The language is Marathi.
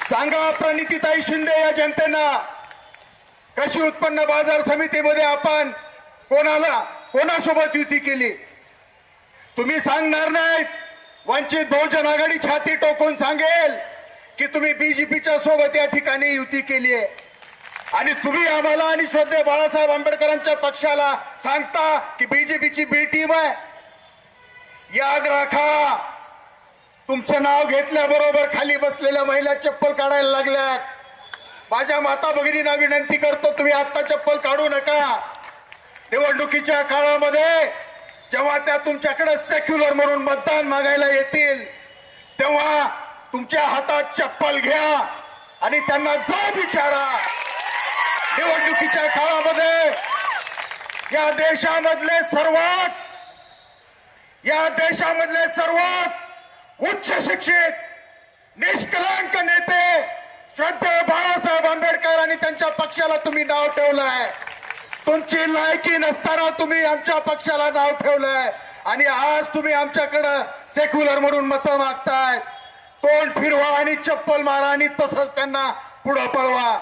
सांगा प्रणितीताई शिंदे या जनतेना, कृषी उत्पन्न बाजार समितीमध्ये आपण कोणासोबत युती केली? तुम्ही सांगणार नाहीत. वंचित बहुजन आघाडी छाती टोकून सांगेल की तुम्ही बीजेपीच्या सोबत या ठिकाणी युती केली आहे. आणि तुम्ही आम्हाला आणि श्रद्धेय बाळासाहेब आंबेडकरांच्या पक्षाला सांगता की बीजेपीची बी टीम आहे. याद राखा, तुमचं नाव घेतल्याबरोबर खाली बसलेल्या महिला चप्पल काढायला लागल्यात. माझ्या माता भगिनींना विनंती करतो, तुम्ही आता चप्पल काढू नका. निवडणुकीच्या काळामध्ये जेव्हा त्या तुमच्याकडे सेक्युलर म्हणून मतदान मागायला येतील तेव्हा तुमच्या हातात चप्पल घ्या आणि त्यांना जा विचारा. निवडणुकीच्या काळामध्ये या देशामधले सर्वात उच्च शिक्षित निष्कलंक नेते श्रद्धेय बाळासाहेब आंबेडकर आणि त्यांच्या पक्षाला तुम्ही नाव ठेवलंय. तुमची लायकी नसताना तुम्ही आमच्या पक्षाला नाव ठेवलंय आणि आज तुम्ही आमच्याकडं सेक्युलर म्हणून मतं मागताय. तोंड फिरवा आणि चप्पल मारा आणि तसंच त्यांना पुढं पळवा.